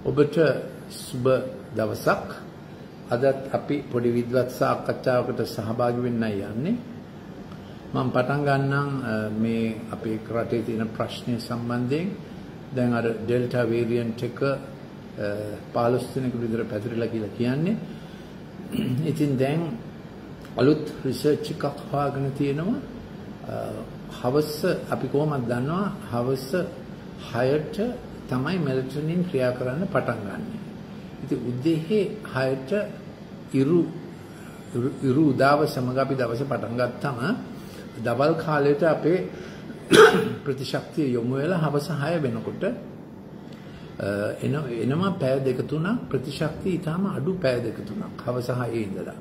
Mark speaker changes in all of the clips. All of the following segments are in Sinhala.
Speaker 1: ඔබට සුබ දවසක්. අදත් අපි පොඩි විද්වත් සාකච්ඡාවකට සහභාගී වෙන්නයි යන්නේ. මම පටන් ගන්නම් මේ අපේ රටේ තියෙන ප්‍රශ්නය සම්බන්ධයෙන්. දැන් අර ඩෙල්ටා වේරියන්ට් එක 15 දිනකට විතර පැතිරලා කියලා කියන්නේ. ඉතින් දැන් අලුත් රිසර්ච් එකක් හොයාගෙන තියෙනවා. හවස අපි කොහොමද දන්නවා හවස 6ට තමයි මෙලටොනින් ක්‍රියා කරන්න පටන් ගන්න. ඉතින් උදේ 6ට ඉරු උදාව සමග අපි දවසේ පටන් ගත්තාම දවල් කාලයට අපේ ප්‍රතිශක්තිය යොමු වෙලා හවස 6 වෙනකොට එනවා පැය දෙක තුනක් ප්‍රතිශක්තිය ඊටම අඩු පැය දෙක තුනක් හවස 6 ඉඳලා.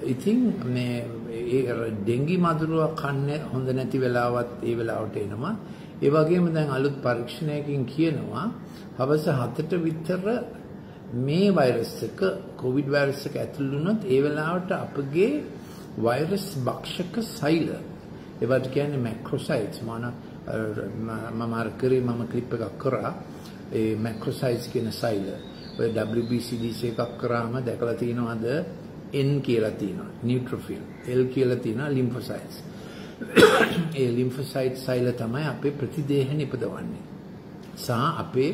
Speaker 1: ඉතින් මේ ඒ ඩෙන්ගි මදුරුව කන්නේ හොඳ නැති වෙලාවත් ඒ වෙලාවට එනවා. ඒ වගේම දැන් අලුත් පරීක්ෂණයකින් කියනවා හවස 7ට විතර මේ වෛරස් එක කොවිඩ් වෛරස් එක ඇතුළු වුණොත් ඒ වෙලාවට අපගේ වෛරස් භක්ෂක සෛල ඒවට කියන්නේ මැක්‍රොසයිට්ස් මම ක්ලිප් එකක් කරා ඒ මැක්‍රොසයිට්ස් කියන සෛල ඔය WBCDC එකක් කරාම දැකලා තියෙනවද N කියලා තියෙනවා නියුට්‍රොෆිල් L කියලා තියෙනවා ලිම්ෆොසයිට්ස් ඒ ලිම්ෆොසයිට් සෛල තමයි අපේ ප්‍රතිදේහ නිපදවන්නේ සහ අපේ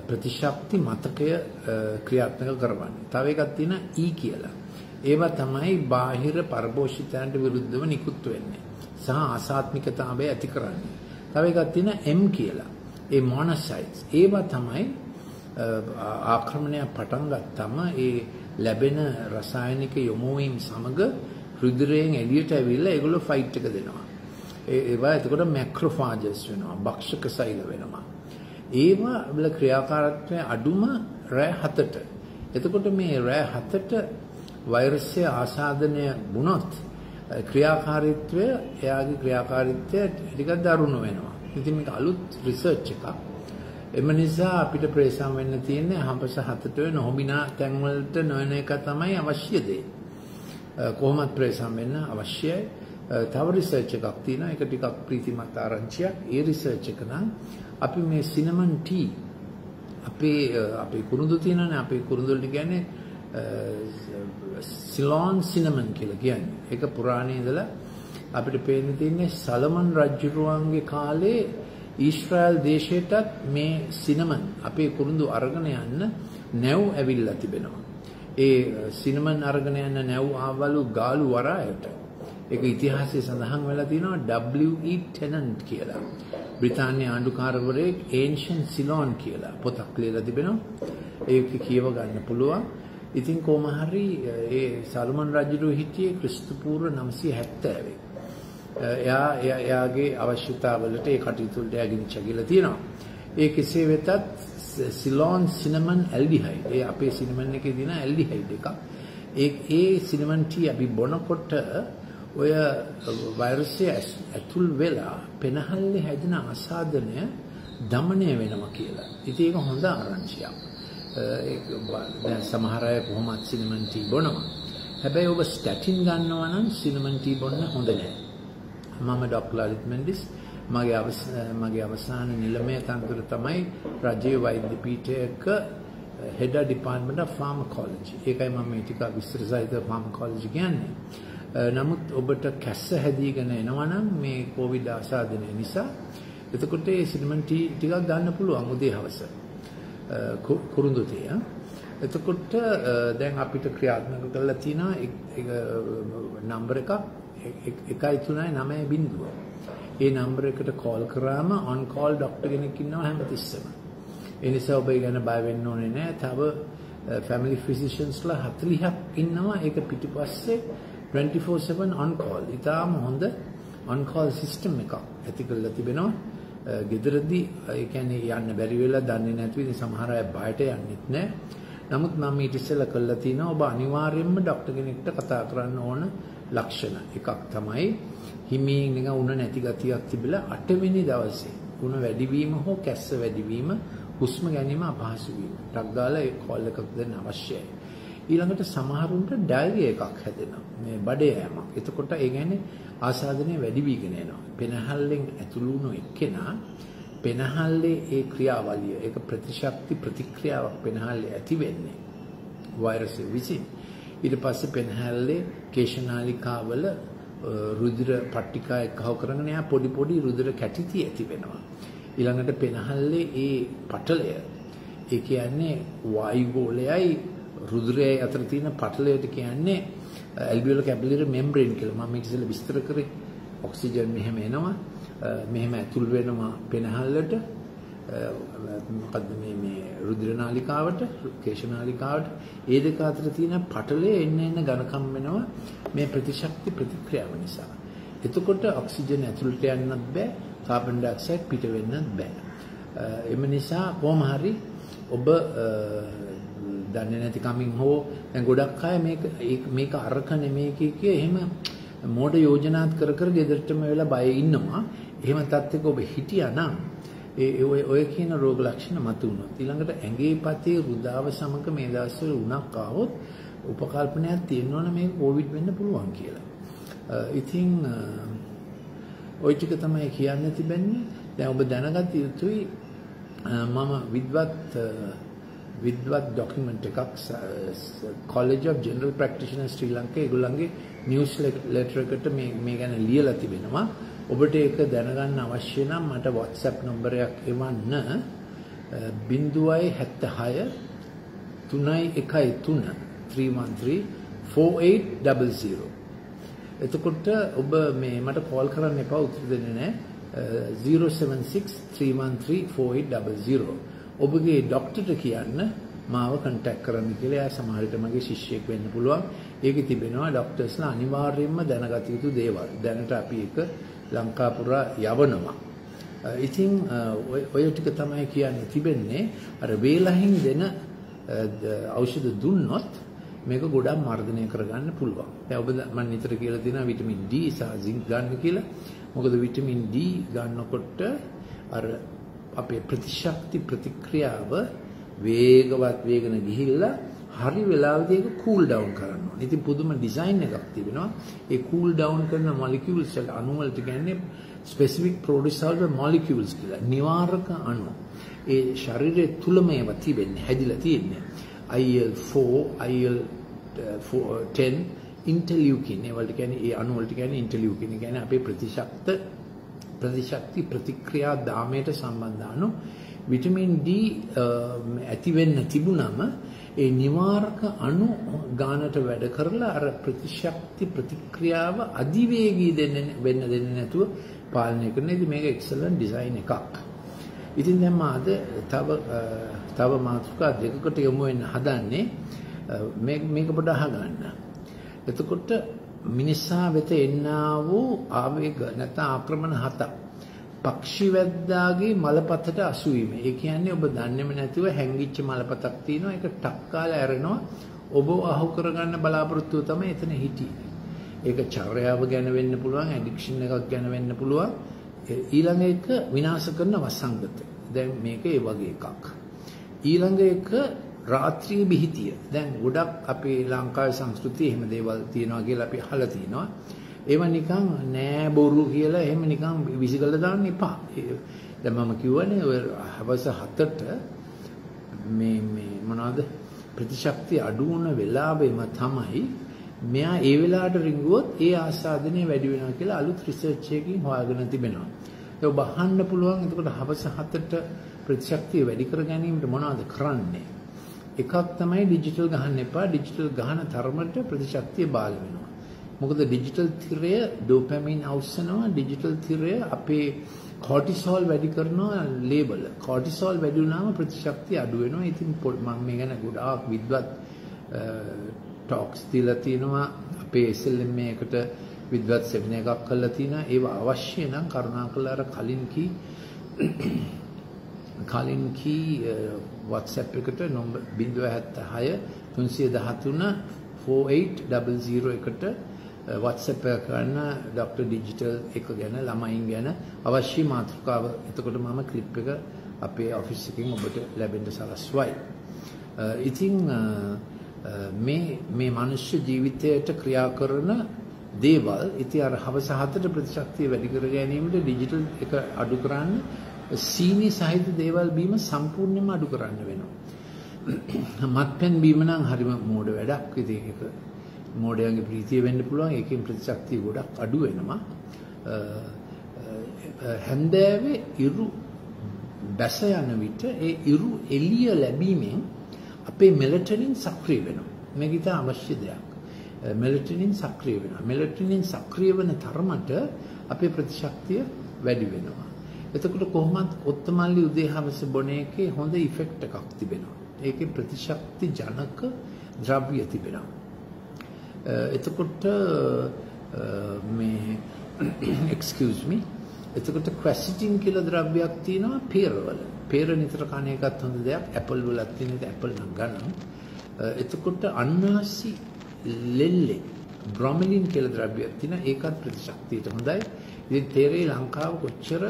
Speaker 1: ප්‍රතිශක්ති මතකය ක්‍රියාත්මක කරවන්නේ. තව එකක් තියෙනවා E කියලා. ඒවා තමයි බාහිර පරපෝෂිතයන්ට විරුද්ධව නිකුත් වෙන්නේ සහ ආසාත්මිකතාවය ඇති කරන්නේ. තව එකක් තියෙනවා M කියලා. ඒ මොනොසයිට්ස්. ඒවා තමයි ආක්‍රමණය පටන් ගත්තම ඒ ලැබෙන රසායනික යොමු වීම සමග රුධිරයෙන් එළියට ඇවිල්ලා ඒගොල්ලෝ ෆයිට් එක දෙනවා. ඒවා එතකොට මැක්‍රොෆාජස් වෙනවා. භක්ෂක සෛල වෙනවා. ඒවා වල ක්‍රියාකාරීත්වය අඩුම රෑ 7ට. එතකොට මේ රෑ 7ට වෛරසය ආසාදනය වුණොත් ක්‍රියාකාරීත්වය එයාගේ ක්‍රියාකාරීත්වය ටිකක් දරුණු වෙනවා. ඉතින් මේක අලුත් රිසර්ච් එකක්. එම නිසා අපිට ප්‍රේසම් වෙන්න තියෙන්නේ හම්බස 7ට නොහොබිනා තැන් වලට නොවන එක තමයි අවශ්‍ය දේ. කොහොමද ප්‍රේසම් වෙන්න අවශ්‍යයි. තව රිසර්ච් එකක් තියෙනවා. ඒක ටිකක් ප්‍රීතිමත් ආරංචියක්. ඒ රිසර්ච් එක නම් අපි මේ සිනමන් ටී අපේ කුරුඳු තියෙනනේ අපේ කුරුඳු වලට කියන්නේ සිලෝන් සිනමන් කියලා කියන්නේ. ඒක පුරාණයේ ඉඳලා අපිට පේන්න තියෙන්නේ සලමන් රජුරුවන්ගේ කාලේ ඊශ්‍රායල් දේශයටත් මේ සිනමන් අපේ කුරුඳු අරගෙන යන්න නැව් ඇවිල්ලා තිබෙනවා. ඒ සිනමන් අරගෙන යන නැව් ආවලු ගාලු වරායට. ඒක ඉතිහාසයේ සඳහන් වෙලා තියෙනවා W.E. ටෙනන්ට් කියලා. බ්‍රිතාන්‍ය ආණ්ඩුකාරවරයෙක් ඒන්ෂන්ට් සිලෝන් කියලා පොතක් ලියලා තිබෙනවා. ඒක කියව ගන්න පුළුවන්. ඉතින් කොහොම හරි ඒ සල්මන් රජුරු හිටියේ ක්‍රිස්තු පූර්ව 970. එයාගේ අවශ්‍යතාවලට ඒ කටයුතු වලට යගින්ච කියලා තියෙනවා. ඒ කෙසේ වෙතත් සිලෝන් සිනමන් ඇල්ඩිහයිඩ් ඒ අපේ සිනමන් එකේ තියෙන ඇල්ඩිහයිඩ් එකක්. ඒ සිනමන් ටී අපි බොනකොට ඔය වෛරසය ඇතුල් වෙලා පෙනහල්ලේ හැදෙන ආසාදනය দমনය වෙනවා කියලා. ඉතින් ඒක හොඳ ආරංචියක්. දැන් සමහර අය කොහොමද සිනමන් ටී බොනවා. හැබැයි ඔබ ස්ටැටින් ගන්නවා නම් සිනමන් ටී බොන්න හොඳ නැහැ. මම ඩොක්ටර් ලලිත් මෙන්ඩිස් මගේ අවසාන නිලමේ තනතුර තමයි රජයේ වෛද්‍ය පීඨයක head department of pharmacology. ඒකයි මම මේ ටික විස්තර සහිතව pharmacology කියන්නේ. නමුත් ඔබට කැස්ස හැදීගෙන එනවා නම් මේ කොවිඩ් ආසාදනය නිසා එතකොට ඒ සිනමන් ටී ටිකක් ගන්න පුළුවන් උදේ හවස කුරුඳු තේ. එතකොට දැන් අපිට ක්‍රියාත්මක කරලා තියෙනවා නම්බර එකක් 13990. ඒ නම්බර එකට කෝල් කරාම on call ડોක්ටර් කෙනෙක් ඉන්නවා හැමතිස්සෙම. ඒ නිසා ඔබ ගැන බය වෙන්න ඕනේ නැහැ. තව family physicians ලා 40ක් ඉන්නවා. ඒක පිටිපස්සේ 24/7 on call. ඊටාම හොඳ on call system එකක් ඇති කරලා තිබෙනවා. ගෙදරදී ඒ කියන්නේ යන්න බැරි වෙලා දන්නේ නැති විදිහ සමහර අය බයට යන්නෙත් නැහැ. නමුත් මම ඊට ඉස්සෙල්ලා කළා තියෙනවා ඔබ අනිවාර්යයෙන්ම ડોක්ටර් කෙනෙක්ට කතා කරන්න ඕන ලක්ෂණ එකක් තමයි හිමින් නිකන් උණ නැති ගතියක් තිබිලා 8 වෙනි දවසේ උණ වැඩිවීම හෝ කැස්ස වැඩිවීම හුස්ම ගැනීම අපහසු වීම. ටක් ගාලා ඒ කෝල් එකක් දෙන්න අවශ්‍යයි. ඊළඟට සමහරුන්ට ඩයරියා එකක් හැදෙනවා. මේ බඩේ යෑමක්. එතකොට ඒ කියන්නේ ආසාදනය වැඩි වීගෙන යනවා. පෙනහල්ලෙන් ඇතුළු වුණු එක්කෙනා පෙනහල්ලේ ඒ ක්‍රියාවලිය ඒක ප්‍රතිශක්ති ප්‍රතික්‍රියාවක් පෙනහල්ලේ ඇති වෙන්නේ වෛරස් විසින්. ඊට පස්සේ පෙනහල්ලේ කේශනාලිකාවල රුධිර පට්ටිකා එක්කව කරගෙන යා පොඩි පොඩි රුධිර කැටිති ඇති වෙනවා. ඊළඟට පෙනහල්ලේ ඒ පටලය ඒ කියන්නේ වායුගෝලයයි රුධිරයයි අතර තියෙන පටලයට කියන්නේ ඇල්වියුලර් කැපිලරි මෙම්බ්‍රේන් කියලා. මම ඉතින් විස්තර කරේ ඔක්සිජන් මෙහෙම එනවා මෙහෙම ඇතුල් වෙනවා පෙනහල්ලට මොකද්ද මේ රුධිර නාලිකාවට කේශනාලිකාවට ඒ දෙක අතර තියෙන පටලය එන්න ඝනකම් වෙනවා මේ ප්‍රතිශක්ති ප්‍රතික්‍රියාව නිසා. එතකොට ඔක්සිජන් ඇතුළට යන්නත් බෑ කාබන් ඩයොක්සයිඩ් පිට වෙන්නත් බෑ. එම නිසා කොහොම හරි ඔබ දන්නේ නැති කමින් හෝ දැන් ගොඩක් අය මේක අරක නෙමෙයි කිය එහෙම මෝඩ යෝජනාත් කර ගෙදරටම වෙලා බය ඉන්නවා. එහෙම තත්ත්වයක ඔබ හිටියා නම් ඔය කියන රෝග ලක්ෂණ මතුවුණොත් ඊළඟට ඇඟේ පතේ රුධාව සමග මේ දවස්වල උණක් ආවොත් උපකල්පනයක් තියෙනවනේ මේක කොවිඩ් වෙන්න පුළුවන් කියලා. ඉතින් ওই ටික තමයි කියන්න තිබෙන්නේ. දැන් ඔබ දැනගත යුතුයි මම විද්වත් ડોකියුමන්ට් එකක් College of General Practitioners ශ්‍රී ලංකා ඒගොල්ලන්ගේ නිවුස් ලෙටර් එකට මේ ගැන ලියලා තිබෙනවා. ඔබට ඒක දැනගන්න අවශ්‍ය නම් මට WhatsApp නම්බරයක් එවන්න 076 313 313 4800. එතකොට ඔබ මට කෝල් කරන්න එපා උත්තර දෙන්නේ නැහැ. 076 313 4800. ඔබගේ ડોක්ටර්ට කියන්න මාව කන්ටැක්ට් කරන්න කියලා. එයා සමහර විට මගේ ශිෂ්‍යයෙක් වෙන්න පුළුවන්. ඒකේ තිබෙනවා ડોක්ටර්ස්ලා අනිවාර්යයෙන්ම දැනගත යුතු දේවල්. දැනට අපි ඒක ලංකා පුරා යවනවා. ඉතින් ඔය ටික තමයි කියන්න තිබෙන්නේ. අර වේලහින් දෙන ඖෂධ දුන්නොත් මේක ගොඩක් මර්ධනය කරගන්න පුළුවන්. දැන් ඔබ මම නිතර කියලා දෙනවා විටමින් D සහ සින්ක් ගන්න කියලා. මොකද විටමින් D ගන්නකොට අර අපේ ප්‍රතිශක්ති ප්‍රතික්‍රියාව වේගවත් වේගන ගිහිල්ලා හරි වෙලාවදී ඒක කූල් ඩවුන් කරන්න ඕනේ. ඉතින් පුදුම ඩිසයින් එකක් තිබෙනවා. ඒ කූල් ඩවුන් කරන මොලිකියුල්ස් වල අණු වලට කියන්නේ ස්පෙસિෆික් ප්‍රොඩියුසර් මොලිකියුල්ස් කියලා. නිවාරක අණු. ඒ ශරීරයේ තුලම ඒවා තිබෙන්නේ හැදිලා තියෙන්නේ. IL-4, IL-10, ඉන්ටර්ලියුකින්. ඒ වලට කියන්නේ ඒ අණු වලට කියන්නේ ඉන්ටර්ලියුකින්. ඒ කියන්නේ අපේ ප්‍රතිශක්ති ප්‍රතික්‍රියා දාමයට සම්බන්ධ අණු. විටමින් D ඇති වෙන්න තිබුණම ඒ නිවාරක අණු ගානට වැඩ කරලා අර ප්‍රතිශක්ති ප්‍රතික්‍රියාව අධිවේගී වෙන්න දෙන්නේ නැතුව පාලනය කරන. ඉතින් මේක එක්සලන්ට් ඩිසයින් එකක්. ඉතින් දැන් මම අද තව මාතෘකා දෙකකට යොමු වෙන්න හදන්නේ. මේක පොඩ්ඩක් අහගන්න. එතකොට මිනිසා වෙත එන්නා වූ ආවේග නැත්නම් ආක්‍රමණ 7ක්. පක්ෂිවැද්දාගේ මලපතට අසුවීම. ඒ කියන්නේ ඔබ දන්නේම නැතුව හැංගිච්ච මලපතක් තියෙනවා. ඒක ටක් කාලා ඇරෙනවා. ඔබ අහු කරගන්න බලාපොරොත්තුව තමයි එතන හිටියේ. ඒක චර්යාව ගැන වෙන්න පුළුවන්, ඇඩික්ෂන් එකක් ගැන වෙන්න පුළුවන්. ඊළඟ එක විනාශ කරන වසංගත. දැන් මේක ඒ වගේ එකක්. ඊළඟ එක රාත්‍රී බිහිතිය. දැන් ගොඩක් අපේ ලංකාවේ සංස්කෘතියේ එහෙම දේවල් තියෙනවා කියලා අපි අහලා තියෙනවා. ඒවා නිකන් නෑ බොරු කියලා එහෙම නිකන් විසිකලා දාන්න එපා. දැන් මම කියවනේ ඔය හවස 7ට මේ මොනවද ප්‍රතිශක්තිය අඩු වුණ වෙලාවෙම තමයි මෙයා ඒ වෙලාවට රිංගුවොත් ඒ ආසාදනය වැඩි වෙනවා කියලා අලුත් රිසර්ච් එකකින් හොයාගෙන තිබෙනවා. ඒක බහන්න පුළුවන්. එතකොට හවස 7ට ප්‍රතිශක්තිය වැඩි කර ගැනීමට මොනවද කරන්නේ? එකක් තමයි ඩිජිටල් ගහන්න එපා. ඩිජිටල් ගහන තරමට ප්‍රතිශක්තිය බාල වෙනවා. මොකද ඩිජිටල් තිරය ඩෝපමින් අවශ්‍යනවා. ඩිජිටල් තිරය අපේ කෝටිසෝල් වැඩි කරනවා ලේබල්. කෝටිසෝල් වැඩි වුණාම ප්‍රතිශක්තිය අඩු වෙනවා. ඉතින් මම මේ ගැන ගොඩාක් විද්වත් ටොක්ස් දීලා තිනවා. අපේ SLM එකට විද්වත් සෙමිනාර් එකක් කරලා තිනවා. ඒවා අවශ්‍ය නම් කරුණාකරලා අර කලින් කී WhatsApp එකට නම්බර් 076 313 4800 එකට WhatsApp එක කරන ડોક્ટર ඩිජිටල් එක ගැන ළමයින් ගැන අවශ්‍ය මාතෘකාව. එතකොට මම ක්ලිප් එක අපේ ඔෆිස් එකෙන් ඔබට ලැබෙන්න සලස්වයි. ඉතින් මේ මනුෂ්‍ය ජීවිතයට ක්‍රියා කරන දේවල් ඉතින් අර හවස 7ට ප්‍රතිශක්තිය වැඩි කර ගැනීමට ඩිජිටල් එක අඩු කරන්න සීනි සහිත දේවල් බීම සම්පූර්ණයෙන්ම අඩු කරන්න වෙනවා. මත්පැන් බීම නම් හරිම මෝඩ වැඩක්. ඉතින් ඒක මෝඩයන්ගේ ප්‍රීතිය වෙන්න පුළුවන්. ඒකෙන් ප්‍රතිශක්තිය ගොඩක් අඩු වෙනවා. හැන්දෑවේ ඉරු බැස යන විට ඒ ඉරු එළිය ලැබීමෙන් අපේ මෙලටොනින් සක්‍රිය වෙනවා. මේක ඉතා අවශ්‍ය දෙයක්. මෙලටොනින් සක්‍රිය වෙනවා. මෙලටොනින් සක්‍රිය වෙන තරමට අපේ ප්‍රතිශක්තිය වැඩි වෙනවා. එතකොට කොහොමද කොත්තමල්ලි උදේ හවස බොන එකේ හොඳ ඉෆෙක්ට් එකක් තිබෙනවා. ඒකේ ප්‍රතිශක්ති ජනක ද්‍රව්‍ය තිබෙනවා. එතකොට මේ excuse me එතකොට quercetin කියලා ද්‍රව්‍යයක් තියෙනවා pearවල. pear නිතර කන එකත් හොඳ දෙයක්. apple වලත් තියෙන apple නම් ගන්න. එතකොට අන්නාසි ලෙල්ලේ bromelain කියලා ද්‍රව්‍යයක් තියෙනවා. ඒකත් ප්‍රතිශක්තියට හොඳයි. ඉතින් තේරෙයි ලංකාව කොච්චර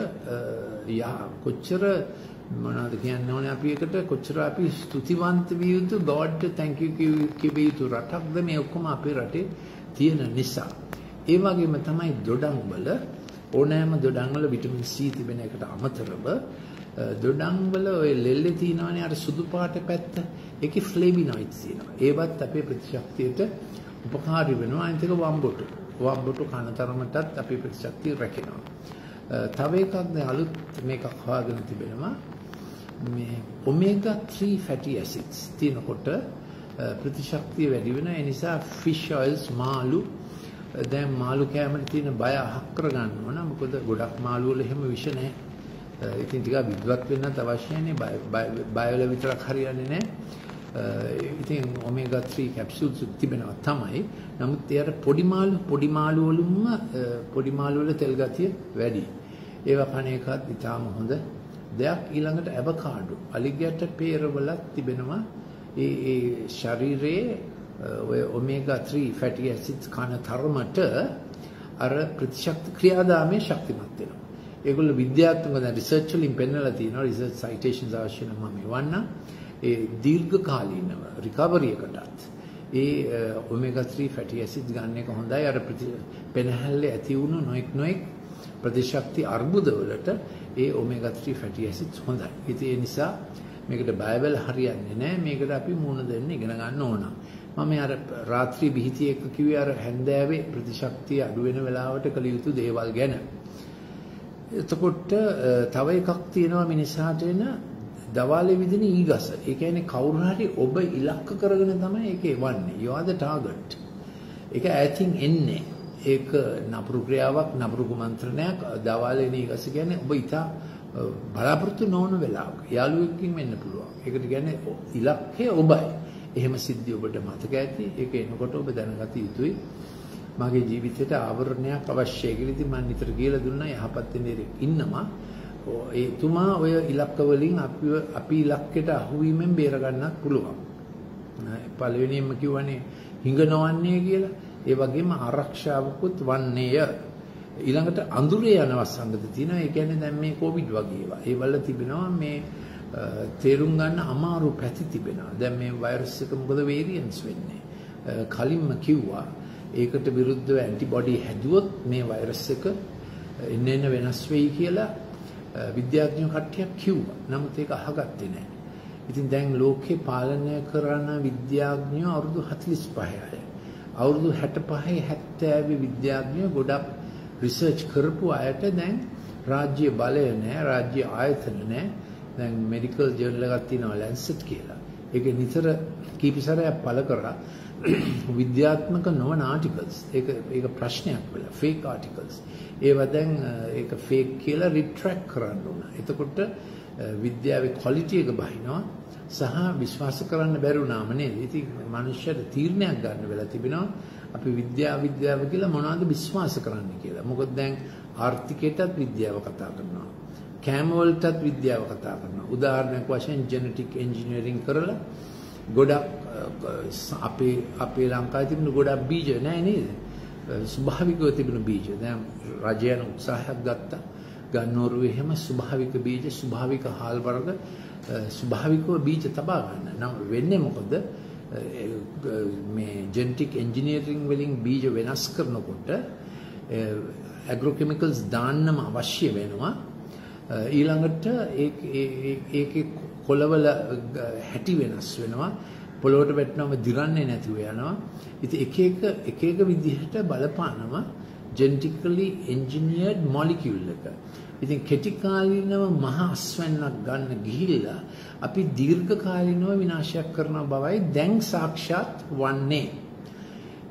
Speaker 1: මොනවද කියන්න ඕනේ අපි එකට කොච්චර අපි ස්තුතිවන්ත විය යුතු God thank you කිව යුතු රටක්ද මේ ඔක්කොම අපේ රටේ තියෙන නිසා. ඒ වගේම තමයි දොඩම් වල ඕනෑම දොඩම් වල විටමින් C තිබෙන එකට අමතරව දොඩම් වල ඔය ලෙල්ලේ තියෙනවනේ අර සුදු පාට පැත්ත. ඒකේ ෆ්ලේවිනොයිඩ්ස් තියෙනවා. ඒවත් අපේ ප්‍රතිශක්තියට උපකාරී වෙනවා. අනිත් එක වම්බොටු කන තරමටත් අපේ ප්‍රතිශක්තිය රැකෙනවා. තව එකක් දැන් අලුත් මේකක් හොයාගෙන තිබෙනවා. මේ omega 3 fatty acids තියෙනකොට ප්‍රතිශක්තිය වැඩි වෙනවා. ඒ නිසා fish oils මාළු දැන් මාළු කෑමට තියෙන බය අහක් කරගන්න ඕන. මොකද ගොඩක් මාළු වල එහෙම විෂ නැහැ. ඉතින් ටිකක් විද්වත් වෙන්නත් අවශ්‍යයි නේ. බය වල විතරක් හරියන්නේ නැහැ. ඉතින් omega 3 capsules තිබෙනවා තමයි. නමුත් ඒකට පොඩි මාළු වල තෙල් ගතිය වැඩි. ඒවා කන එකත් ඉතාම හොඳ දෙයක්. ඊළඟට ඇවකාඩෝ අලිගැට pear වලත් තිබෙනවා. ඒ ශරීරයේ ඔය omega 3 fatty acids කන තරමට අර ප්‍රතිශක්ති ක්‍රියාදාමයේ ශක්තිමත් වෙනවා. ඒගොල්ලෝ විද්‍යාත්මකව දැන් රිසර්ච් වලින් පෙන්නලා තියෙනවා. රිසර්ච් සයිටේෂන්ස් අවශ්‍ය නම් මම එවන්නම්. ඒ දීර්ඝකාලීනව රිකවරි එකටත් ඒ omega 3 fatty acids ගන්න එක හොඳයි. අර පෙනහැල්ලේ ඇති වුණු නොඑක් ප්‍රතිශක්ති අර්බුද වලට ඒ omega 3 fatty acids හොඳයි. ඉතින් ඒ නිසා මේකට බය වෙලා හරියන්නේ නැහැ. මේකට අපි මුණ දෙන්න ඉගෙන ගන්න ඕන. මම අර රාත්‍රී බිහිති එක කිව්වේ අර හැන්දෑවේ ප්‍රතිශක්තිය අඩු වෙන වෙලාවට කළ යුතු දේවල් ගැන. එතකොට තව එකක් තියෙනවා මිනිසාට එන දවාලේ විදින ඊගස. ඒ කියන්නේ කවුරු හරි ඔබ ඉලක්ක කරගෙන තමයි ඒක එවන්නේ. you are the target. ඒක ඈතින් එන්නේ. ඒක නපුරු ක්‍රියාවක්, නපුරු කුමන්ත්‍රණයක්. දවාලේ ඊගස කියන්නේ ඔබ ඉතා බලාපොරොත්තු නොවන වෙලාවක යාළුවෙක්කින් වෙන්න පුළුවන්. ඒකට කියන්නේ ඉලක්කය ඔබයි. එහෙම සිද්ධිය ඔබට මතක ඇති. ඒක එනකොට ඔබ දැනගත යුතුයි. මගේ ජීවිතේට ආවරණයක් අවශ්‍යයි කියලා ඉතින් මම නිතර කියලා දුන්නා. යහපත් වෙන්නේ ඉන්නවා. ඒ තුමා ඔය ඉලක්ක වලින් අපි ඉලක්කයට අහු වීමෙන් බේර ගන්නත් පුළුවන්. පළවෙනියෙන්ම කියවනේ හිඟ නොවන්නේ කියලා. ඒ වගේම ආරක්ෂාවකුත් වන්නේය. ඊළඟට අඳුරේ යන වසංගත තියෙනවා. ඒ කියන්නේ දැන් මේ කොවිඩ් වගේ ඒවා. ඒ වල තිබෙනවා මේ තේරුම් ගන්න අමාරු පැති තිබෙනවා. දැන් මේ වෛරස් එක මොකද වේරියන්ට්ස් වෙන්නේ. කලින්ම කිව්වා ඒකට විරුද්ධව ඇන්ටිබොඩි හැදුවොත් මේ වෛරස් එක එන්න වෙනස් වෙයි කියලා විද්‍යාඥයෝ කට්ටියක් කිව්වා. නමුත් ඒක අහගත්තේ නැහැ. ඉතින් දැන් ලෝකේ පාලනය කරන විද්‍යාඥයෝ අවුරුදු 45යි අය. අවුරුදු 65 70 විද්‍යාඥයෝ ගොඩක් රිසර්ච් කරපු අයට දැන් රාජ්‍ය බලය නැහැ, රාජ්‍ය ආයතන නැහැ. දැන් මෙඩිකල් ජර්නල් එකක් තියෙනවා ලැන්සෙට් කියලා. ඒක නිතර කීපසරයක් පළ කරා විද්‍යාත්මක නොවන ආටිකල්ස්. ඒක ප්‍රශ්නයක් වෙලා ෆේක් ආටිකල්ස්. ඒවා දැන් ඒක ෆේක් කියලා රිට්‍රැක්ට් කරන්න ඕන. එතකොට විද්‍යාවේ ක්වොලිටි එක බහිනවා සහ විශ්වාස කරන්න බැරි වුණාම නේද? ඉතින් මනුෂ්‍යයට තීරණයක් ගන්න වෙලා තිබෙනවා අපි විද්‍යාව කියලා මොනවද විශ්වාස කරන්න කියලා. මොකද දැන් ආර්ථිකයටත් විද්‍යාව කතා කරනවා. කෑම වලටත් විද්‍යාව කතා කරනවා. උදාහරණයක් වශයෙන් ජෙනටික් එන්ජිනියරින් කරලා ගොඩක් අපේ ලංකාවේ තිබුණු ගොඩක් බීජ නෑ නේද? ස්වභාවිකව තිබුණු බීජ. දැන් රජයන උත්සාහයක් ගත්තා. ගන්නෝරුවේ හැම ස්වභාවික බීජ, ස්වභාවික හාල් වර්ග, ස්වභාවිකව බීජ තබා ගන්න. නම් වෙන්නේ මොකද? මේ ජෙනටික් එන්ජිනියරින් වලින් බීජ වෙනස් කරනකොට ඇග්‍රෝ කෙමිකල්ස් දාන්නම අවශ්‍ය වෙනවා. ඊළඟට ඒකේ කොළවල හැටි වෙනස් වෙනවා. පොළොවට වැටෙනවම දිරන්නේ නැතුව යනවා. ඉතින් එක එක විදිහට බලපානවා genetically engineered molecule එක. ඉතින් කෙටි කාලීනව මහ අස්වැන්නක් ගන්න ගිහිල්ලා අපි දීර්ඝ කාලීනව විනාශයක් කරන බවයි දැන් සාක්ෂාත් වන්නේ.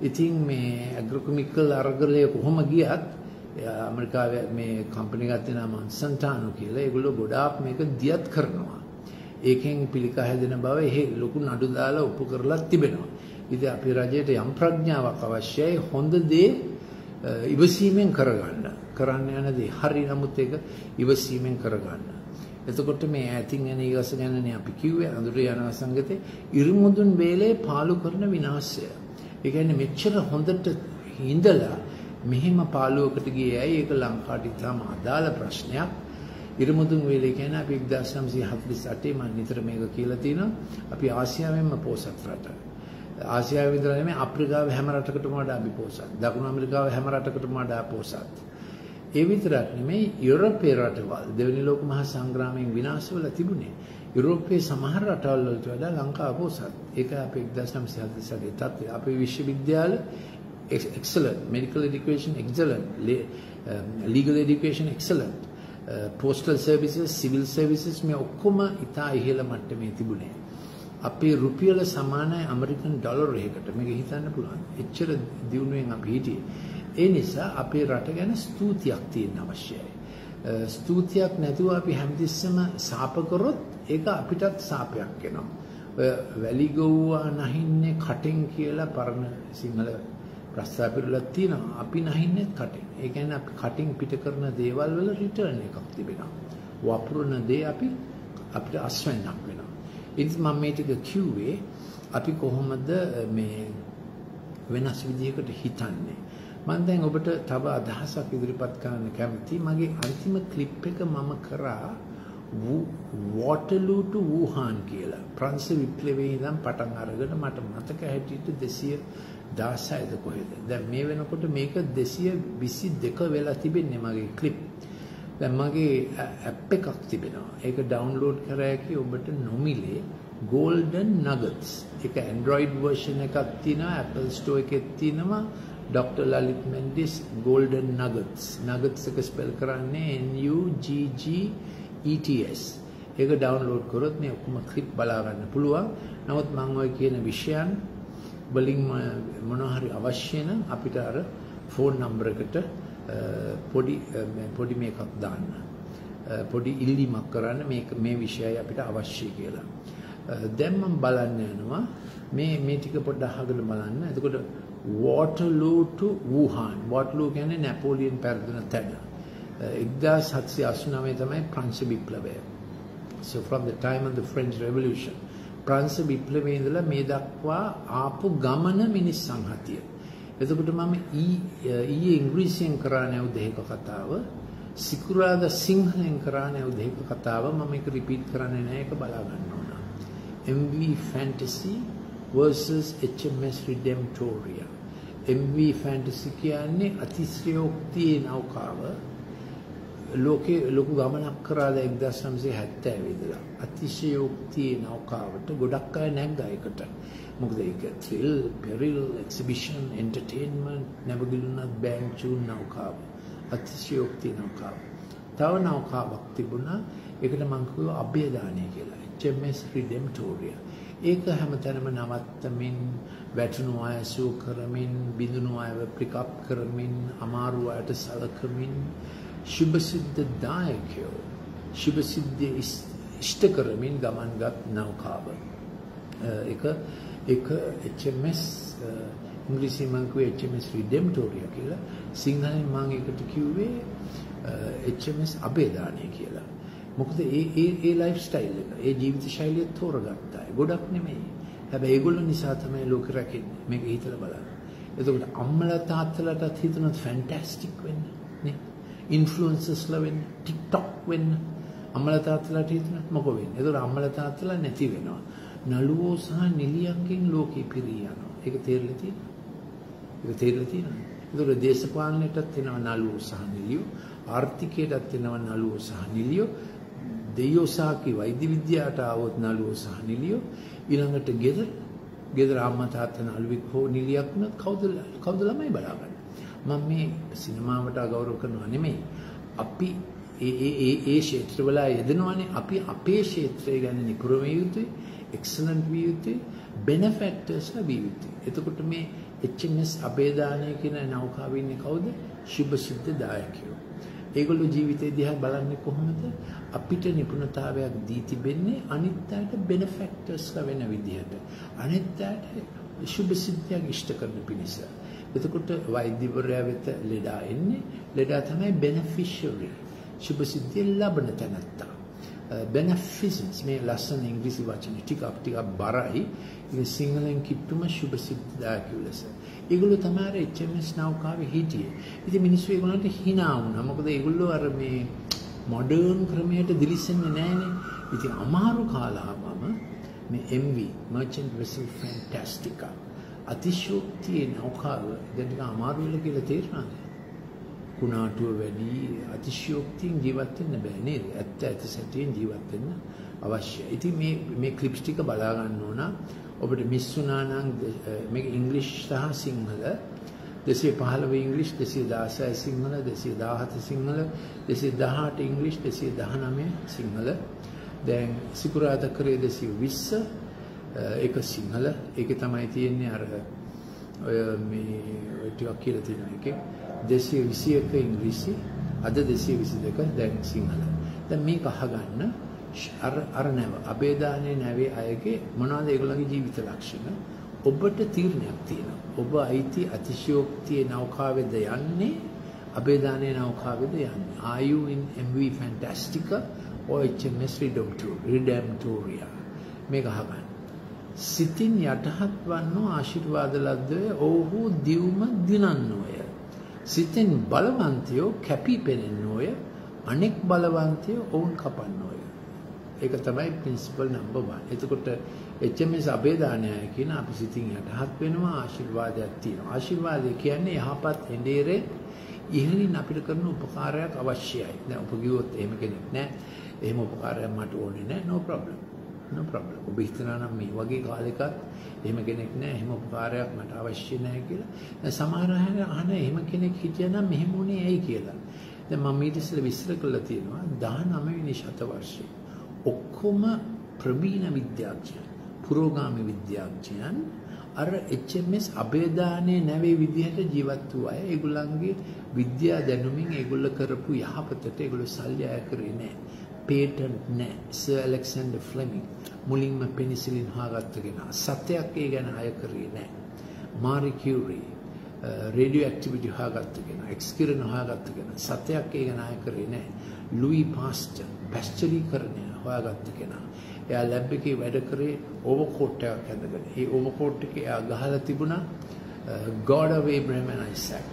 Speaker 1: ඉතින් මේ ඇග්‍රොකෙමිකල් අරගලය කොහොම ගියත් ඇමරිකාවේ මේ කම්පැනි එකක් තියෙනවා මොන්සන්ටානෝ කියලා. ඒගොල්ලෝ ගොඩාක් මේක දියත් කරනවා. ඒකෙන් පිළිකා හැදෙන බව එහෙ ලොකු නඩු දාලා ඔප්පු කරලා තිබෙනවා. ඉතින් අපේ රජයට යම් ප්‍රඥාවක් අවශ්‍යයි හොඳ දේ ඉවසීමෙන් කරගන්න. කරන්න යන දේ හරි නමුත් ඒක ඉවසීමෙන් කරගන්න. එතකොට මේ ඈතින් යන ඊගස ගැනනේ අපි කිව්වේ අඳුර යන සංගතේ ඉරිමුදුන් වේලේ පාලු කරන විනාශය. ඒ කියන්නේ මෙච්චර හොඳට ඉඳලා මෙහෙම පාළුවකට ගියේ ඇයි? ඒක ලංකාවට ඉතාම අදාළ ප්‍රශ්නයක්. ඉරිමුදුන් වේලේ කියන්නේ අපි 1948 මම නිතර මේක කියලා තියෙනවා. අපි ආසියාවෙන්ම පොසත් රට. ආසියාවේ විතර නෙමෙයි අප්‍රිකාවේ හැම රටකටම වඩා අපි පොසත්. දකුණු ඇමරිකාවේ හැම රටකටම වඩා පොසත්. ඒ විතරක් නෙමෙයි යුරෝපයේ රටවල් දෙවෙනි ලෝක මහා සංග්‍රාමයෙන් විනාශ වෙලා තිබුණේ. යුරෝපයේ සමහර රටවල් වලට වඩා ලංකාව පොසත්. ඒක අපේ 1947 තත්ත්වය. අපේ විශ්වවිද්‍යාල excellent, medical education excellent, legal education excellent, postal services, civil services මේ ඔක්කොම ඉතා ඉහළ මට්ටමේ තිබුණේ. අපේ රුපියල සමානයි ඇමරිකන් ඩොලර් එකකට. මේක හිතන්න පුළුවන්. එච්චර දියුණුවෙන් අපි හිටියේ. ඒ නිසා අපේ රට ගැන ස්තුතියක් තියෙන්න අවශ්‍යයි. ස්තුතියක් නැතුව අපි හැමතිස්සෙම සාප කරොත් ඒක අපිටත් සාපයක් වෙනවා. ඔය වැලි ගොව්වා නැහින්නේ කටෙන් කියලා පරණ සිංහල ප්‍රස්තාපිරලක් තියෙනවා. අපි නැහින්නේ කටෙන්. ඒ කියන්නේ අපි කටින් පිට කරන දේවල් වල රිටර්න් එකක් තිබෙනවා. වපුරන දේ අපිට අස්වැන්නක් වෙනවා. ඉතින් මම මේ ටික කිව්වේ අපි කොහොමද මේ වෙනස් විදියකට හිතන්නේ. මම දැන් ඔබට තව අදහසක් ඉදිරිපත් කරන්න කැමතියි. මගේ අන්තිම ක්ලිප් එක මම කරා වෝටර්ලූ ටු වුහාන් කියලා. ප්‍රංශ විප්ලවයේ ඉඳන් පටන් අරගෙන මට මතක හැටියට 216ද කොහෙද. දැන් මේ වෙනකොට මේක 222 වෙලා තිබෙන්නේ මගේ ක්ලිප්. දැන් මගේ ඇප් එකක් තිබෙනවා. ඒක ඩවුන්ලෝඩ් කර හැකි ඔබට නොමිලේ Golden Nuggets. ඒක Android version එකක් තියෙනවා, Apple Store එකේ තියෙනවා. Dr. Lalit Mendis Golden Nuggets. Nuggets එක ස්පෙල් කරන්නේ NUGGETS. ඒක ඩවුන්ලෝඩ් කරොත් මේ ඔක්කොම ක්ලිප් බලා ගන්න පුළුවන්. නමුත් මම ඔය කියන විෂයන් වලින් මොනවා හරි අවශ්‍ය නම් අපිට අර ෆෝන් නම්බර් එකට පොඩි මේකක් දාන්න. පොඩි ඉල්ලීමක් කරන්න මේ විෂයයි අපිට අවශ්‍යයි කියලා. දැන් මම බලන්න යනවා මේ ටික පොඩ්ඩක් අහගෙන බලන්න. එතකොට Waterloo to Wuhan. Waterloo කියන්නේ නැපෝලියන් පෙරදුන තැන. 1789 තමයි ප්‍රංශ විප්ලවය. So from the time of the French Revolution. ප්‍රංශ විප්ලවයේ ඉඳලා මේ දක්වා ආපු ගමන මිනිස් සංහතිය. එතකොට මම ඊයේ ඉංග්‍රීසියෙන් කරා නැව් දෙක කතාව, සිකුරාදා සිංහලෙන් කරා නැව් දෙක කතාව මම ඒක රිපීට් කරන්නේ නැහැ. ඒක බලා ගන්න ඕන. MV Fantasy versus HMS Redemptoria. MV Fantasy කියන්නේ අතිශයෝක්තියේ නෞකාව. ලෝකේ ලොකු ගමනක් කරාද 1970 ඉඳලා. අතිශයෝක්තියේ නෞකාවට ගොඩක් අය නැග්ගා ඒකට. මොකද ඒක thrill, peril, exhibition, entertainment, නැවගිලුණත් බෑන්චුන් නෞකාව. අතිශයෝක්තියේ නෞකාව. තව නෞකාවක් තිබුණා. ඒකට මම කිව්වා අභයදානය කියලා. HMS Redemptoria. ඒක හැමතැනම නවත්තමින්, වැටුණු අය සූ කරමින්, බිඳුණු අයව පික් අප් කරමින්, අමාරු අයට සලකමින්, සුභසිද්ධ දායකයෝ සුභසිද්ධ ඉෂ්ට කරමින් ගමන්ගත් නෞකාව. ඒක HMS ඉංග්‍රීසි මම කිව්වේ HMS Redemptoria කියලා. සිංහලෙන් මම ඒකට කිව්වේ HMS අභයදානය කියලා. මොකද ඒ ලයිෆ් ස්ටයිල් එක, ඒ ජීවිත ශෛලිය තෝරගත්තා. ගොඩක් නෙමෙයි. හැබැයි ඒගොල්ලෝ නිසා තමයි ලෝකෙ රැකෙන්නේ. මේක හිතලා බලන්න. එතකොට අම්මලා තාත්තලාටත් හිතනොත් ෆැන්ටැස්ටික් වෙන්න නේ. ඉන්ෆ්ලුවෙන්සර්ස්ලා වෙන්න, TikTok වෙන්න. අම්මලා තාත්තලාට හිතනොත් මොකෝ වෙන්නේ? එතකොට අම්මලා තාත්තලා නැති වෙනවා. නළුවෝ සහ නිලියන්ගෙන් ලෝකෙ පිරී යනවා. ඒක තේරෙලා තියෙනවා. ඒක තේරෙලා තියෙනවා. එතකොට දේශපාලනයටත් එනවා නළුවෝ සහ නිලියෝ. ආර්ථිකයටත් එනවා නළුවෝ සහ නිළියෝ. දෙයියෝ සහ වෛද්‍ය විද්‍යාවට ආවොත් නළුවෝ සහ නිළියෝ. ඊළඟට ගෙදර අම්මා තාත්තා නළුවෙක් හෝ නිළියක් වුණත් කවුද ළමයි බලාගන්නේ? මම මේ සිනමාවට අගෞරව කරනවා නෙමෙයි. අපි ඒ ක්ෂේත්‍රවල යෙදෙනවානේ. අපි අපේ ක්ෂේත්‍රය ගැන නිපුර විය යුතුයි, එක්සලන්ට් විය යුතුයි, බෙනෆැක්ටර්ස්ලා විය යුතුයි. එතකොට මේ HMS අබේදානය කියන නෞකාවේ ඉන්නේ කවුද? සුභ සිද්ධ දායකයෝ. ඒගොල්ලෝ ජීවිතය දිහා බලන්නේ කොහොමද? අපිට නිපුණතාවයක් දී තිබෙන්නේ අනිත් අයට බෙනෆැක්ටර්ස්ලා වෙන විදිහට. අනිත් අයට සුභ සිද්ධියක් ඉෂ්ට කරන පිණිස. එතකොට වෛද්‍යවරයා වෙත ලෙඩා එන්නේ. ලෙඩා තමයි බෙනෆිෂරි. සුභ සිද්ධිය ලබන තැනත්තා. beneficence මේ ලස්සන ඉංග්‍රීසි වචන ටිකක් බරයි. ඒක සිංහලෙන් කිව්වම සුභ සිද්ධාක ලෙස. ඒගොල්ලෝ තමයි HMS නෞකාවේ හිටියේ. ඉතින් මිනිස්සු ඒගොල්ලන්ට hina වුණා. මොකද ඒගොල්ලෝ අර මේ මොඩර්න් ක්‍රමයට දිලිසෙන්නේ නැහනේ. ඉතින් අමාරු කාලාවම මේ MV Merchant Vessel Fantastica අතිශෝක්තියේ නෞකාව දෙන්න අමාරු වෙලා කියලා තේරුණාද? කුණාටුව වැඩි අතිශයෝක්තියෙන් ජීවත් වෙන්න බෑ නේද? ඇත්ත සැටියෙන් ජීවත් වෙන්න අවශ්‍යයි. ඉතින් මේ ක්ලිප්ස් ටික බලා ගන්න ඕන. ඔබට මිස් වුණා නම් මේක ඉංග්‍රීසි සහ සිංහල 215 ඉංග්‍රීසි 216 සිංහල 217 සිංහල 218 ඉංග්‍රීසි 219 සිංහල. දැන් සිකුරාදා කරේ 220 ඒක සිංහල. ඒකේ තමයි තියෙන්නේ අර ඔය මේ ටිකක් කියලා තියෙන එකේ 221 ඉංග්‍රීසි අද 222 දැන් සිංහල. දැන් මේක අහගන්න අර නැව අබේදානයේ නැවේ අයගේ මොනවද ඒගොල්ලන්ගේ ජීවිත ලක්ෂණ? ඔබට තීරණයක් තියෙනවා. ඔබ අයිති අතිශයෝක්තියේ නෞකාවේද යන්නේ අබේදානයේ නෞකාවේද යන්නේ? Are you in MV Fantastica or HMS Redemptoria? මේක අහගන්න. සිතින් යටහත් වන්නෝ ආශිර්වාද ලද්දේ ඔව්හු දිවුම දිනන්නෝය. සිතෙන් බලවන්තයෝ කැපී පෙනෙන්නෝය. අනෙක් බලවන්තයෝ ඔවුන් කපන්නෝය. ඒක තමයි ප්‍රින්සිපල් නම්බර් 1. එතකොට HMS අබේදානයයි කියන අපි සිතින් යටහත් වෙනවා ආශිර්වාදයක් තියෙනවා. ආශිර්වාදය කියන්නේ යහපත් එඬේරේ ඉහළින් අපිට කරන උපකාරයක් අවශ්‍යයි. දැන් ඔබ කිව්වොත් එහෙම කෙනෙක් නැහැ. එහෙම උපකාරයක් මට ඕනේ නැහැ. no problem. ඔබ හිතනවා නම් මේ වගේ කාලෙකත් එහෙම කෙනෙක් නැහැ, එහෙම උපකාරයක් මට අවශ්‍ය නැහැ කියලා. දැන් සමහර අය අහන එහෙම කෙනෙක් හිටියනම් මෙහෙම උනේ ඇයි කියලා. දැන් මම ඊට ඉස්සෙල්ලා විස්තර කරලා තියෙනවා 19 වෙනි ශතවර්ෂයේ ඔක්කොම ප්‍රබීණ විද්‍යාඥයන්, පුරෝගාමී විද්‍යාඥයන් අර HMS අබේදානයේ නැවේ විදිහට ජීවත් වූ අය. ඒගොල්ලන්ගේ විද්‍යා දැනුමින් ඒගොල්ල කරපු යහපතට ඒගොල්ලෝ සල්ලි අය කරේ නැහැ. පේටන්ට් නැහැ. සර් ඇලෙක්සැන්ඩර් ෆ්ලෙමිං මුලින්ම පෙනිසිලින් හොයාගත්ත කෙනා. සත්‍යයක් ඒ ගැන අය කරේ නැහැ. මාරි කියුරි රේඩියෝ ඇක්ටිවිටි හොයාගත්ත කෙනා. එක්ස් කිරණ හොයාගත්ත කෙනා. සත්‍යයක් ඒ ගැන අය කරේ නැහැ. ලුයි පාස්චර් පැස්චරීකරණය හොයාගත්ත කෙනා. එයා ලැබ් එකේ වැඩ කරේ ඕවර්කෝට් එකක් ඇඳගෙන. ඒ ඕවර්කෝට් එකේ එයා ගහලා තිබුණා God of Abraham and Isaac.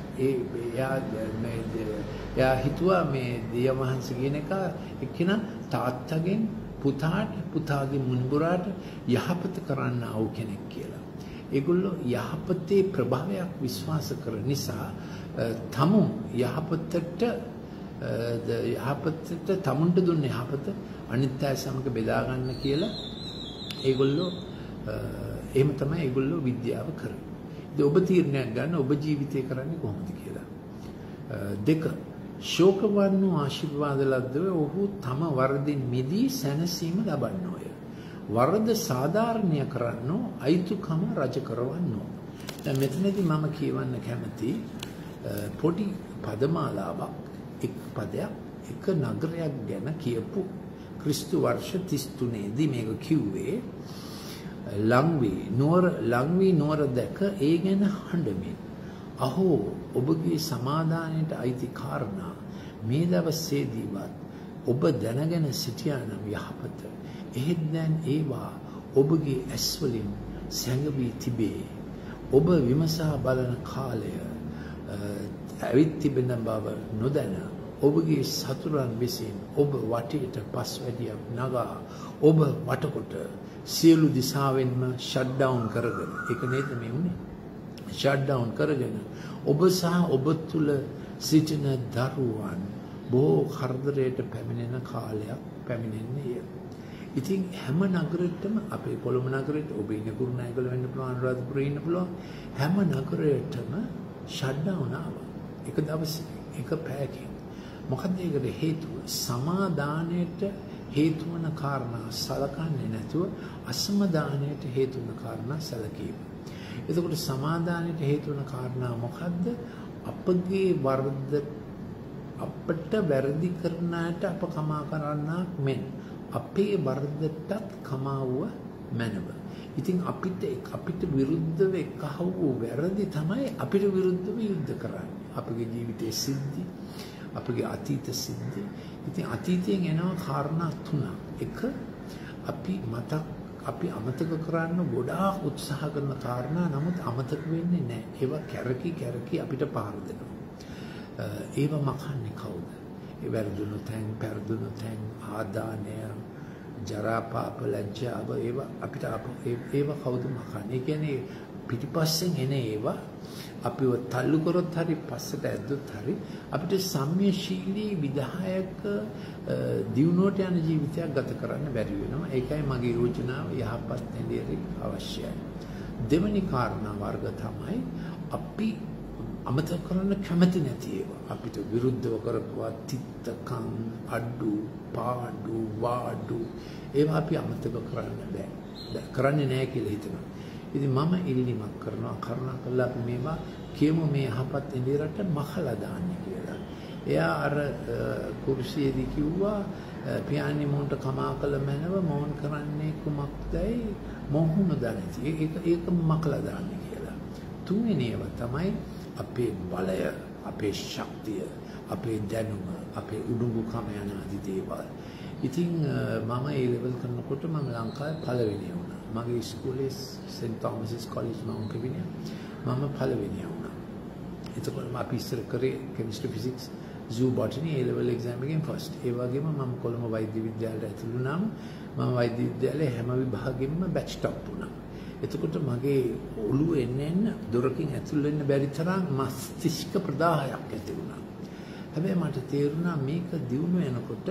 Speaker 1: එයා හිතුවා මේ දියමහන්ස කියන එක එක්කිනා තාත්තගෙන් පුතාට, පුතාගේ මුණුබුරාට යහපත කරන්න ආව කෙනෙක් කියලා. ඒගොල්ලෝ යහපතේ ප්‍රභාවයක් විශ්වාස කරන නිසා තමුන් යහපතට තමුන්ට දුන්න යහපත අනිත් අය සමග බෙදා ගන්න කියලා ඒගොල්ලෝ එහෙම තමයි ඒගොල්ලෝ විද්‍යාව කරන්නේ. ඉතින් ඔබ තීරණයක් ගන්න ඔබ ජීවිතේ කරන්නේ කොහොමද කියලා. දෙක ශෝක වන්නෝ ආශිර්වාද ලද්දවේ ඔහු තම වරදින් මිදී සැනසීම ලබන්නෝය. වරද සාධාරණය කරන්නෝ අයිතුකම රජ කරවන්නෝ. දැන් මෙතනදී මම කියවන්න කැමති පොඩි පදමාලාවක් එක් පදයක් එක නගරයක් ගැන කියපු ක්‍රිස්තු වර්ෂ 33 දී මේක කිව්වේ ලංවී නුවර දැක ඒ ගැන හඬමින් අහෝ ඔබගේ සමාදානයට අයිති කාරණා මේ දවසේදීවත් ඔබ දැනගෙන සිටියා නම් යහපත. එහෙත් දැන් ඒවා ඔබගේ ඇස් වලින් සැඟවී තිබේ. ඔබ විමසා බලන කාලය ඇවිත් තිබෙන බව නොදැන ඔබගේ සතුරන් විසින් ඔබ වටේට පස්වැඩියක් නගා ඔබ වටකොට සියලු දිශාවෙන්ම ෂට් ඩවුන් කරගෙන ඒක නේද මේ උනේ ෂට් ඩවුන් කරගෙන ඔබ සහ ඔබ තුල සිටින දරුවන් බොහෝ කරදරයට පැමිණෙන කාලයක් පැමිණෙන්නේ. ඉතින් හැම නගරෙටම අපේ කොළඹ නගරෙට ඔබ ඉන්න කුරුණෑගල වෙන්න පුළුවන් අනුරාධපුරේ ඉන්න පුළුවන් හැම නගරයකටම ෂට්ඩවුන් ආවා. එක දවසේ එක පැයකින්. මොකද ඒකට හේතුව සමාදානයට හේතු වන කාරණා සලකන්නේ නැතුව අසමාදානයට හේතු වන කාරණා සැලකීම. එතකොට සමාදානයට හේතු වන කාරණා මොකද්ද? අපගේ වරද අපට වැරදි කරනාට අප කමා කරන්නක් මෙන් අපේ වරදටත් කමාවුව මැනව. ඉතින් අපිට විරුද්ධව එකහවූ වැරදි තමයි අපිට විරුද්ධව යුද්ධ කරන්නේ. අපගේ ජීවිතයේ සිද්ධි, අපගේ අතීත සිද්ධි. ඉතින් අතීතයෙන් එනවා කාරණා තුනක්. එක අපි අමතක කරන්න ගොඩාක් උත්සාහ කරන කාරණා නමුත් අමතක වෙන්නේ නැහැ. ඒවා කැරකි අපිට පාර දෙනවා. ඒව මකන්නේ කවුද? ඒ වැරදුණු තැන්, පෙරදුණු තැන්, ආදානය, ජරා පාප ලැජ්ජාව ඒවා අපිට ඒවා කවුද මකන්නේ? ඒ කියන්නේ පිටිපස්සෙන් එන ඒවා අපිව තල්ලු කරොත් හරි පස්සට ඇද්දොත් හරි අපිට සම්මියශීලී විධායක දියුණුවට යන ජීවිතයක් ගත කරන්න බැරි වෙනවා. ඒකයි මගේ යෝජනාව යහපත් නිලයක අවශ්‍යයි. දෙවෙනි කාරණා වර්ග තමයි අපි අමතක කරන්න කැමති නැති ඒවා. අපිට විරුද්ධව කරපුවා තිත්තකම්, අඩු, පාඩු, වාඩු ඒවා අපි අමතක කරන්න බෑ. කරන්නේ නැහැ කියලා හිතනවා. ඉතින් මම ඉල්ලීමක් කරනවා කරුණාකරලා අපි මේවා කියමු මේ යහපත් ඉන්දිරට මහලා දාන්න කියලා. එයා අර කුර්සියේදී කිව්වා පියාණන් මොන්ට කමා කළ මැනව මොන් කරන්නේ කුමක්දයි මොහුන දැනති. ඒක මකලා දාන්න කියලා. තුන්වෙනි ඒවා තමයි අපේ බලය, අපේ ශක්තිය, අපේ දැනුම, අපේ උඩුඟුකම යන ආදී දේවල්. ඉතින් මම ඒ ලෙවල් කරනකොට මම ලංකාවේ පළවෙනි වුණා. මගේ ඉස්කෝලේ සෙන්ට් තෝමස් කොලෙජ් මම කෙවිනේ මම පළවෙනි වුණා. එතකොට අපි ඉස්සර කරේ chemistry physics zoo botany A level exam එකෙන් first. ඒ වගේම මම කොළඹ වෛද්‍ය විද්‍යාලයට ඇතුළු වුණාම මම වෛද්‍ය විද්‍යාලයේ හැම විභාගෙම බැච් টොප් වුණා. එතකොට මගේ ඔළුව එන්න දොරකින් ඇතුල් වෙන්න බැරි තරම් මස්තිෂ්ක ප්‍රදාහයක් ඇති වුණා. හැබැයි මට තේරුණා මේක දියුණු වෙනකොට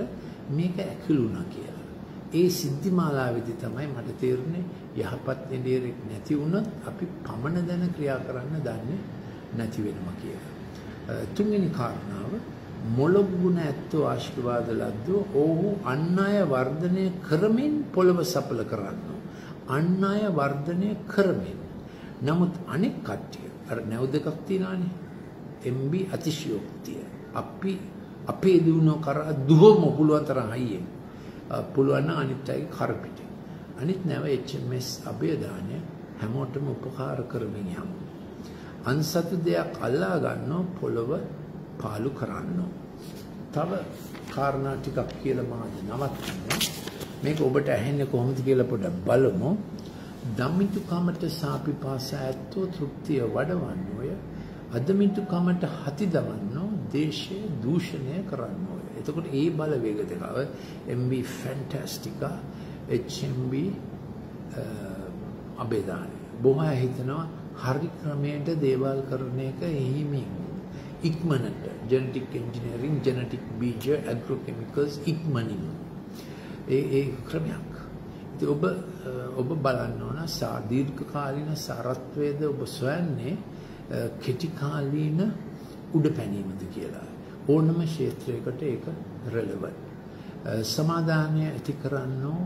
Speaker 1: මේක ඇකිලුණා කියලා. ඒ සිද්ධි මාලාවේදී තමයි මට තේරුනේ යහපත් ඉන්දියරෙක් නැති වුණොත් අපි පමණ දැන ක්‍රියා කරන්න දන්නේ නැති වෙනවා කියලා. තුන්වෙනි කාරණාව මොළගුණ ඇත්තෝ ආශිර්වාද ලද්දෝ ඔහු අන් අය වර්ධනය කරමින් පොළව සපල කරනවා. අන් අය වර්ධනය කරමින්. නමුත් අනෙක් කට්ටිය අර නැව් දෙකක් තියනවානේ. MB අතිශයෝක්තිය. අපි අපේ දිනුව කරා දුවම පුළුවන් තරම් හයියෙන්. පුළුවන් නම් අනිත් අයගේ කරපිට. අනිත් නැව HMS අබේදානය හැමෝටම උපකාර කරමින් යමු. අන්සතු දෙයක් අල්ලා ගන්නෝ පොළව පාලු කරන්නෝ. තව කාරණා ටිකක් කියලා මාද නවත්තන්න. මේක ඔබට ඇහෙන්නේ කොහොමද කියලා පොඩ්ඩක් බලමු. දමිතුකමට සාපිපාස ඇත්තෝ තෘප්තිය වඩවන්නෝය. අදමිතුකමට හති දවන්නෝ දේශය දූෂණය කරන්නෝය. එතකොට ඒ බලවේග දෙකව MB ෆැන්ටස්ටිකා HMB අබේදානය. බොහෝ හිතනවා හරි ක්‍රමයට දේවල් කරන එක හිමින් ඉක්මනට ජෙනටික් එන්ජිනියරින් ජෙනටික් බීජ ඇග්‍රෝකෙමිකල්ස් ඉක්මනින් ඒ ක්‍රමයක්. ඉතින් ඔබ බලන්න ඕන දීර්ඝ කාලීන සාරත්වයේද ඔබ සොයන්නේ කෙටි කාලීන උඩ පැනීමද කියලා. ඕනම ක්ෂේත්‍රයකට ඒක රෙලෙවන්ට්. සමාදානය ඇති කරන්නෝ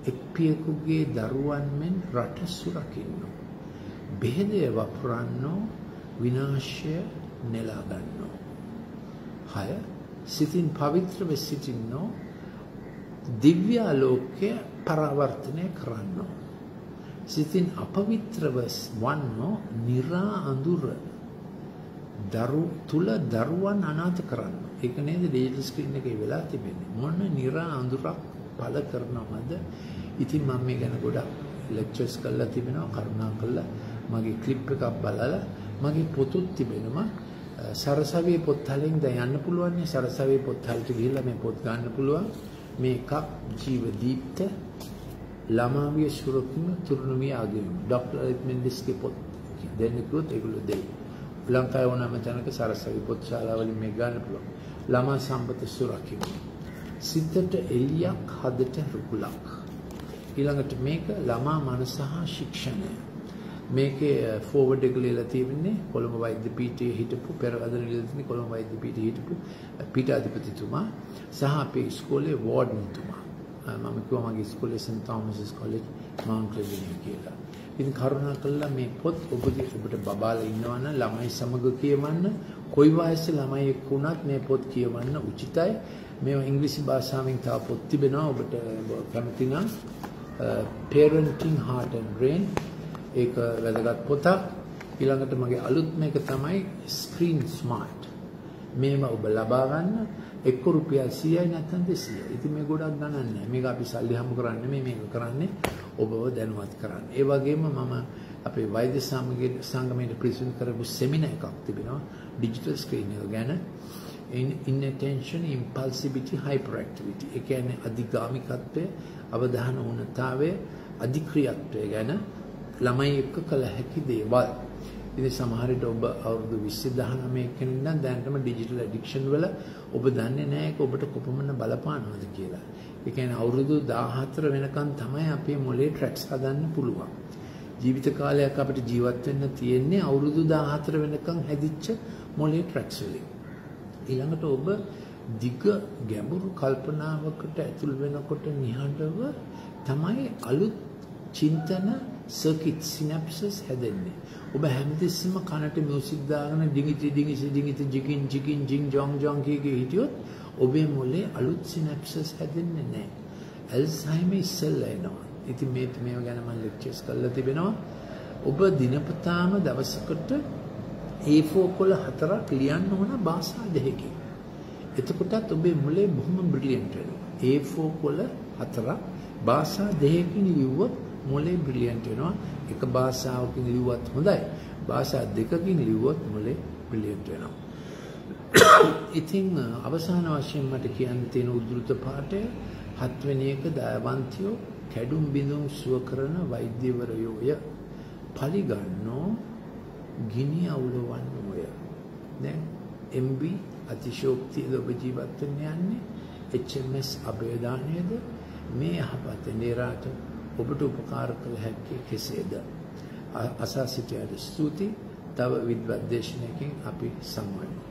Speaker 1: එක්පියෙකුගේ දරුවන් මෙන් රට සුරකින්නෝ. බෙහෙදය වපුරන්නෝ විනාශය නෙලා ගන්නෝ. 6. සිතින් පවිත්‍රව සිටින්නෝ දිව්‍ය ආලෝකය පරාවර්තනය කරන්නෝ. සිතින් අපවිත්‍රව වන්නෝ නිරා අඳුර තුල දරුවන් අනාථ කරන්න. ඒක නේද ඩිජිටල් ස්ක්‍රීන් එකේ වෙලා තිබෙන්නේ. මොන නිරා අඳුරක් පළ කරනවද? ඉතින් මම මේ ගැන ගොඩක් ලෙක්චර්ස් කරලා තිබෙනවා. කරුණාකරලා මගේ ක්ලිප් එකක් බලලා මගේ පොතුත් තිබෙනවා. සරසවියේ පොත්වලින් දැන් යන්න පුළුවන් නේ. සරසවියේ පොත්වලට ගිහිල්ලා මේ පොත් ගන්න පුළුවන්. මේකක් ජීවදීප්ත ළමාවිය සුරකින්න තුරුණුමිය ආගම. ડોક્ટર අරිත් මෙන්ඩිස්ගේ පොත් දෙන්න කිව්වොත් ඒගොල්ලෝ දෙයි. ලංකාවේ ඕනෑම තැනක සරසවි පොත් ශාලාවලින් මේක ගන්න පුළුවන්. ළමා සම්පත සුරකිමු. සිතට එළියක් හදට රුකුලක්. ඊළඟට මේක ළමා මනස හා ශික්ෂණය. මේකේ ෆෝවර්ඩ් එක ලියලා තියෙන්නේ කොළඹ වෛද්‍ය පීඨයේ හිටපු පෙරවදන ලියලා තියෙන්නේ කොළඹ වෛද්‍ය පීඨයේ හිටපු පීඨාධිපතිතුමා සහ අපේ ඉස්කෝලේ වෝඩ්න්තුමා. මම කිව්වා මගේ ඉස්කෝලේ සෙන්ට් තෝමස් කොලෙජ් මවුන්ට් ලෙවනින් කියලා. ඉතින් කරුණාකරලා මේ පොත් ඔබට බබාලා ඉන්නවනම් ළමයි සමග කියවන්න, කොයි වයසේ ළමයි එක්ක වුණත් මේ පොත් කියවන්න උචිතයි. මේවා ඉංග්‍රීසි භාෂාවෙන් තව පොත් තිබෙනවා ඔබට කැමති නම් Parenting Heart and Brain ඒක වැදගත් පොතක්. ඊළඟට මගේ අලුත් මේක තමයි Screen Smart. මේවා ඔබ ලබා ගන්න එක්ක රුපියල් 100යි නැත්නම් 200යි. ඉතින් මේ ගොඩක් ගණන් නැහැ. මේක අපි සල්ලි හම්බ කරන්නේ මේක කරන්නේ ඔබව දැනුවත් කරන්න. ඒ වගේම මම අපේ වෛද්‍ය සංගමයේ ප්‍රිසන් කරපු සෙමිනාර් එකක් තිබෙනවා ඩිජිටල් ස්ක්‍රීන් එක ගැන. Inattention, impulsivity, hyperactivity. ඒ කියන්නේ අධිගාමිකත්වය, අවධාන උන්නතාවය, අධික්‍රියාත්වය ගැන ළමයි එක්ක කළ හැකි දේවල්. ඉතින් සමහර විට ඔබ අවුරුදු 20-19 කෙනෙක් නම් දැනටම ඩිජිටල් ඇඩික්ෂන් වල ඔබ දන්නේ නැහැ ඒක ඔබට කොපමණ බලපානවද කියලා. ඒ කියන්නේ අවුරුදු 14 වෙනකන් තමයි අපේ මොලේ ට්‍රැක්ස් හදන්න පුළුවන්. ජීවිත කාලයක් අපිට ජීවත් වෙන්න තියෙන්නේ අවුරුදු 14 වෙනකන් හැදිච්ච මොලේ ට්‍රැක්ස් වලින්. ඊළඟට ඔබ දිග ගැඹුරු කල්පනාවකට ඇතුල් වෙනකොට නිහඬව තමයි අලුත් චින්තන circuit synapses හැදෙන්නේ. ඔබ හැමතිස්සෙම කනට මියුසික් දාගෙන ඩිංගිටි ජිකින් ජින් ජොන් ජොන් කී හිටියොත් ඔබේ මොලේ අලුත් synapses හැදෙන්නේ නැහැ. ඇල්සයිමර් ඉස්සෙල්ලා එනවා. ඉතින් මේව ගැන මම ලෙක්චර්ස් කරලා තිබෙනවා. ඔබ දිනපතාම දවසකට A4 කොළ 4ක් ලියන්න ඕන භාෂා දෙකකින්. එතකොටත් ඔබේ මොලේ බොහොම බ්‍රිලියන්ට් වෙනවා. A4 කොළ 4ක් භාෂා දෙකකින් ලියුවොත් මොලේ බ්‍රිලියන්ට් වෙනවා. එක භාෂාවකින් ලියුවත් හොඳයි. භාෂා දෙකකින් ලියුවොත් මොලේ බ්‍රිලියන්ට් වෙනවා. ඉතින් අවසාන වශයෙන් මට කියන්න තියෙන උද්දෘත පාඩය 7 වෙනි එක දයවන්තයෝ කැඩුම් බිඳුම් සුව කරන වෛද්‍යවරයෝය පරිගන්නෝ ගිනි අවුලවන්නෝය. දැන් MB අතිශෝක්තියද ඔබ ජීවත් වෙන්න යන්නේ HMS අභයදානයේද මේ යහපත් නේරාට ඔබට උපකාර කළ හැකි කෙසේද? අසා සිටියට ස්තුති. තව විද්වත් දේශනයකින් අපි සමුවෙමු.